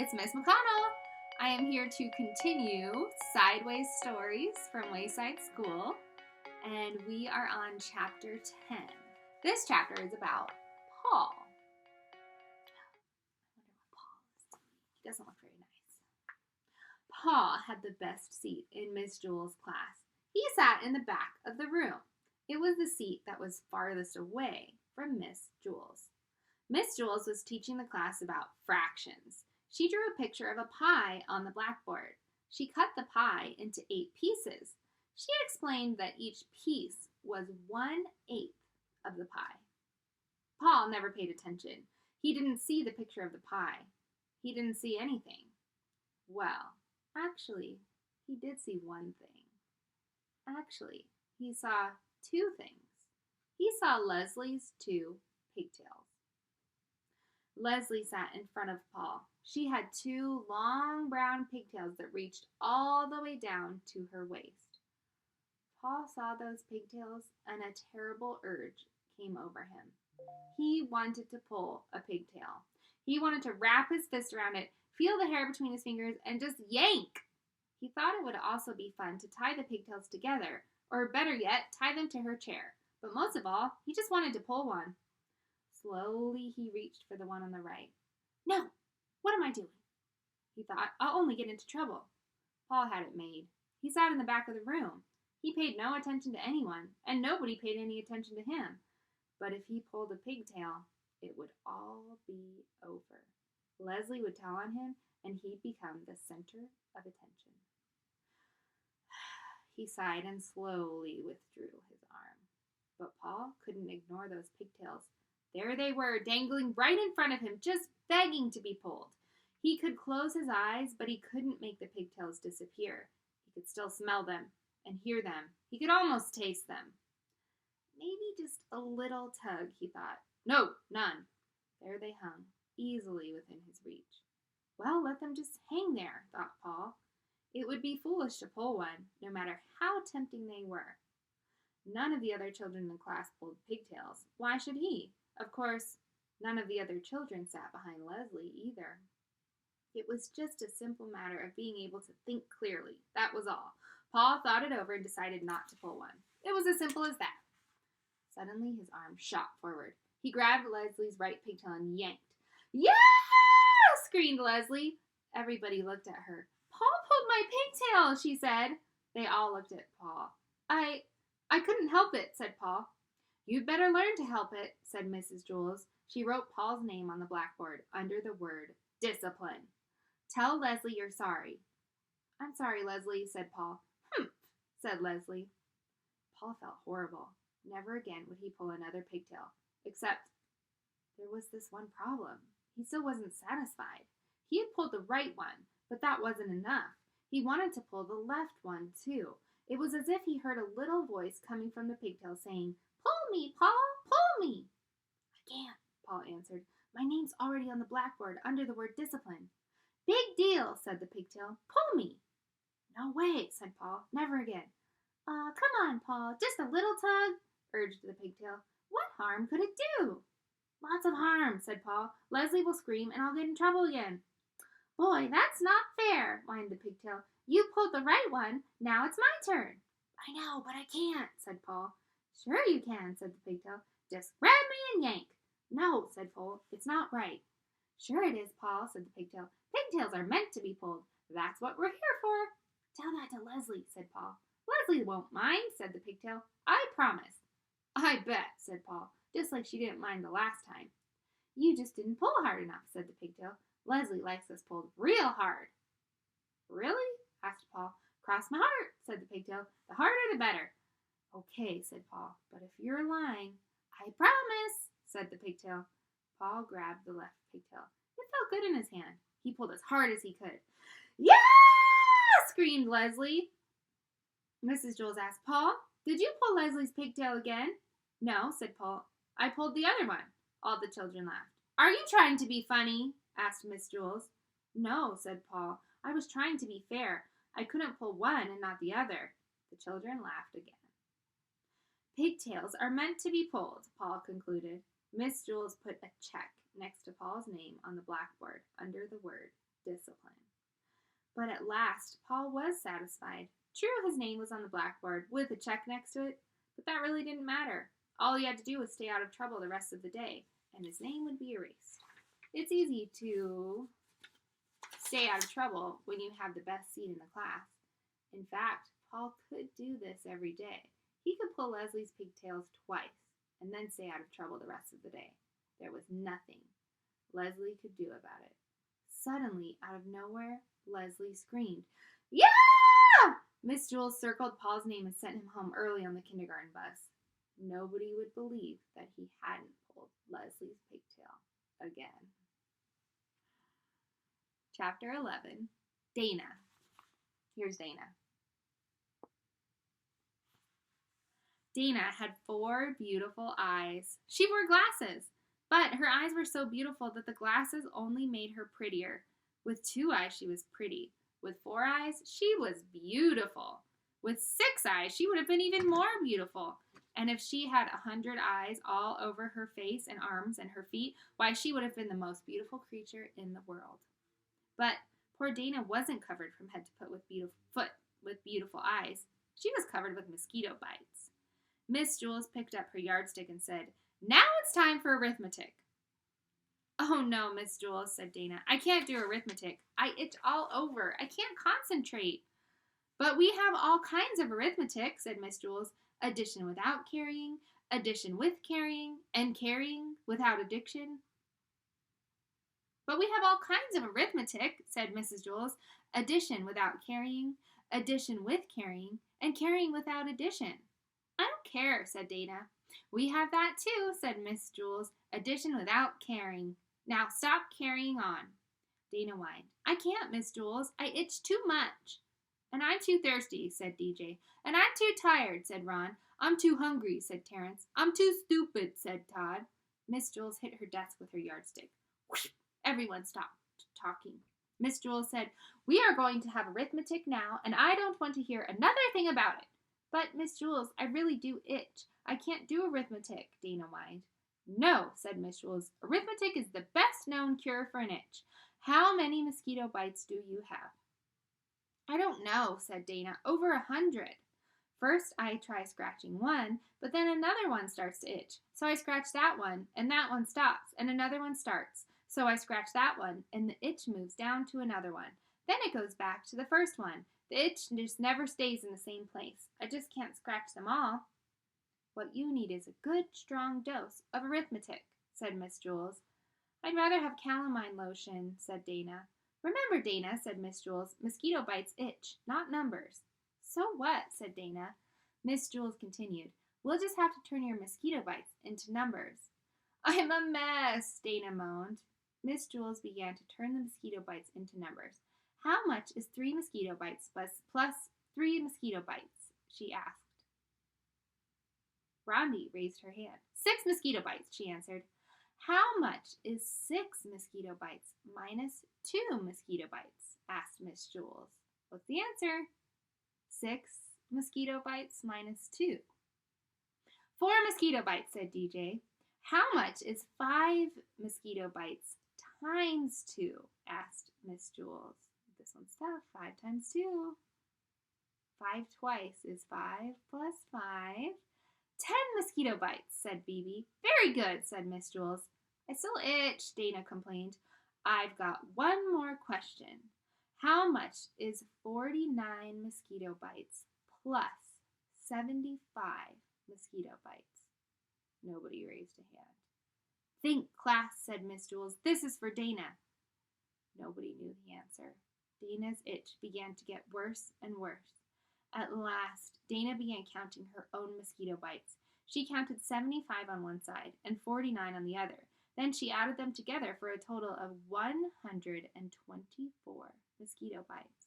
it's Miss McConnell. I am here to continue Sideways Stories from Wayside School, and we are on chapter 10. This chapter is about Paul. I wonder what Paul is doing. He doesn't look very nice. Paul had the best seat in Miss Jewel's class. He sat in the back of the room. It was the seat that was farthest away from Miss Jewel's. Miss Jewels was teaching the class about fractions. She drew a picture of a pie on the blackboard. She cut the pie into 8 pieces. She explained that each piece was 1/8 of the pie. Paul never paid attention. He didn't see the picture of the pie. He didn't see anything. Well, actually, he did see one thing. Actually, he saw 2 things. He saw Leslie's 2 pigtails. Leslie sat in front of Paul. She had 2 long brown pigtails that reached all the way down to her waist. Paul saw those pigtails and a terrible urge came over him. He wanted to pull a pigtail. He wanted to wrap his fist around it, feel the hair between his fingers, and just yank. He thought it would also be fun to tie the pigtails together, or better yet, tie them to her chair. But most of all, he just wanted to pull one. Slowly, he reached for the one on the right. No! What am I doing? He thought, I'll only get into trouble. Paul had it made. He sat in the back of the room. He paid no attention to anyone, and nobody paid any attention to him. But if he pulled a pigtail, it would all be over. Leslie would tell on him, and he'd become the center of attention. He sighed and slowly withdrew his arm. But Paul couldn't ignore those pigtails. There they were, dangling right in front of him, just begging to be pulled. He could close his eyes, but he couldn't make the pigtails disappear. He could still smell them and hear them. He could almost taste them. Maybe just a little tug, he thought. No, none. There they hung, easily within his reach. Well, let them just hang there, thought Paul. It would be foolish to pull one, no matter how tempting they were. None of the other children in the class pulled pigtails. Why should he? Of course, none of the other children sat behind Leslie either. It was just a simple matter of being able to think clearly. That was all. Paul thought it over and decided not to pull one. It was as simple as that. Suddenly, his arm shot forward. He grabbed Leslie's right pigtail and yanked. Yeah! Screamed Leslie. Everybody looked at her. Paul pulled my pigtail, she said. They all looked at Paul. I couldn't help it, said Paul. You'd better learn to help it, said Mrs. Jewels. She wrote Paul's name on the blackboard under the word discipline. Tell Leslie you're sorry. I'm sorry, Leslie, said Paul. Humph, said Leslie. Paul felt horrible. Never again would he pull another pigtail, except there was this one problem. He still wasn't satisfied. He had pulled the right one, but that wasn't enough. He wanted to pull the left one, too. It was as if he heard a little voice coming from the pigtail saying, Pull me, Paul, pull me. I can't, Paul answered. My name's already on the blackboard under the word discipline. Big deal, said the pigtail. Pull me. No way, said Paul. Never again. Come on, Paul, just a little tug, urged the pigtail. What harm could it do? Lots of harm, said Paul. Leslie will scream and I'll get in trouble again. Boy, that's not fair, whined the pigtail. You pulled the right one. Now it's my turn. I know, but I can't, said Paul. Sure you can, said the pigtail. Just grab me and yank. No, said Paul. It's not right. Sure it is, Paul, said the pigtail. Pigtails are meant to be pulled. That's what we're here for. Tell that to Leslie, said Paul. Leslie won't mind, said the pigtail. I promise. I bet, said Paul, just like she didn't mind the last time. You just didn't pull hard enough, said the pigtail. Leslie likes us pulled real hard. Really? Asked Paul. Cross my heart, said the pigtail. The harder the better. Okay, said Paul, but if you're lying, I promise, said the pigtail. Paul grabbed the left pigtail. It felt good in his hand. He pulled as hard as he could. Yeah! Screamed Leslie. Mrs. Jewels asked, Paul, did you pull Leslie's pigtail again? No, said Paul. I pulled the other one. All the children laughed. Are you trying to be funny? Asked Miss Jewels. No, said Paul. I was trying to be fair. I couldn't pull one and not the other. The children laughed again. Pigtails are meant to be pulled, Paul concluded. Miss Jewels put a check next to Paul's name on the blackboard under the word discipline. But at last, Paul was satisfied. True, his name was on the blackboard with a check next to it, but that really didn't matter. All he had to do was stay out of trouble the rest of the day, and his name would be erased. It's easy to stay out of trouble when you have the best seat in the class. In fact, Paul could do this every day. He could pull Leslie's pigtails twice and then stay out of trouble the rest of the day. There was nothing Leslie could do about it. Suddenly, out of nowhere, Leslie screamed, "Yeah!" Miss Jules circled Paul's name and sent him home early on the kindergarten bus. Nobody would believe that he hadn't pulled Leslie's pigtail again. Chapter 11, Dana. Here's Dana. Dana had 4 beautiful eyes. She wore glasses, but her eyes were so beautiful that the glasses only made her prettier. With 2 eyes, she was pretty. With 4 eyes, she was beautiful. With 6 eyes, she would have been even more beautiful. And if she had 100 eyes all over her face and arms and her feet, why, she would have been the most beautiful creature in the world. But poor Dana wasn't covered from head to foot with beautiful eyes. She was covered with mosquito bites. Miss Jules picked up her yardstick and said, "Now it's time for arithmetic." "Oh no, Miss Jules," said Dana. "I can't do arithmetic. I itch all over. I can't concentrate." "But we have all kinds of arithmetic," said Miss Jules. "Addition without carrying, addition with carrying, and carrying without addition." "But we have all kinds of arithmetic," said Mrs. Jules. "Addition without carrying, addition with carrying, and carrying without addition." "I don't care," said Dana. "We have that too," said Miss Jules. "Addition without carrying. Now stop carrying on." Dana whined. "I can't, Miss Jules. I itch too much." "And I'm too thirsty," said DJ. "And I'm too tired," said Ron. "I'm too hungry," said Terrence. "I'm too stupid," said Todd. Miss Jules hit her desk with her yardstick. Whoosh! Everyone stopped talking. Miss Jules said, "We are going to have arithmetic now, and I don't want to hear another thing about it." "But, Miss Jules, I really do itch. I can't do arithmetic," Dana whined. "No," said Miss Jules. "Arithmetic is the best known cure for an itch. How many mosquito bites do you have?" "I don't know," said Dana. "Over 100. First I try scratching one, but then another one starts to itch. So I scratch that one, and that one stops, and another one starts. So I scratch that one, and the itch moves down to another one. Then it goes back to the first one. The itch just never stays in the same place. I just can't scratch them all." "What you need is a good, strong dose of arithmetic," said Miss Jules. "I'd rather have calamine lotion," said Dana. "Remember, Dana," said Miss Jules, "mosquito bites itch, not numbers." "So what?" said Dana. Miss Jules continued, "We'll just have to turn your mosquito bites into numbers." "I'm a mess," Dana moaned. Miss Jules began to turn the mosquito bites into numbers. "How much is 3 mosquito bites plus 3 mosquito bites?" she asked. Rondi raised her hand. 6 mosquito bites, she answered. "How much is 6 mosquito bites minus 2 mosquito bites?" asked Miss Jules. "What's the answer?" 6 mosquito bites minus 2. 4 mosquito bites, said DJ. "How much is 5 mosquito bites times 2? Asked Miss Jules. This one's tough. 5 times 2. 5 twice is 5 plus 5. 10 mosquito bites, said BB. "Very good," said Miss Jules. "I still itch," Dana complained. "I've got one more question. How much is 49 mosquito bites plus 75 mosquito bites?" Nobody raised a hand. "Think, class," said Miss Jules. "This is for Dana." Nobody knew the answer. Dana's itch began to get worse and worse. At last, Dana began counting her own mosquito bites. She counted 75 on one side and 49 on the other. Then she added them together for a total of 124 mosquito bites.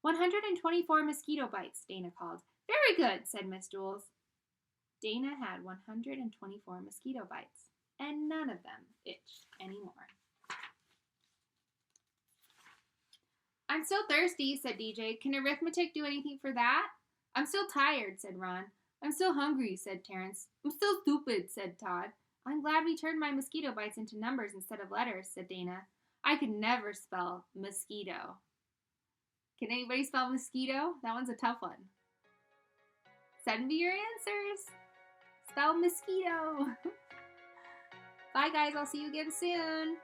124 mosquito bites, Dana called. "Very good," said Miss Jules. Dana had 124 mosquito bites, and none of them itched anymore. "I'm still thirsty," said DJ. "Can arithmetic do anything for that?" "I'm still tired," said Ron. "I'm still hungry," said Terrence. "I'm still stupid," said Todd. "I'm glad we turned my mosquito bites into numbers instead of letters," said Dana. I could never spell mosquito. Can anybody spell mosquito? That one's a tough one. Send me your answers. Spell mosquito. Bye, guys. I'll see you again soon.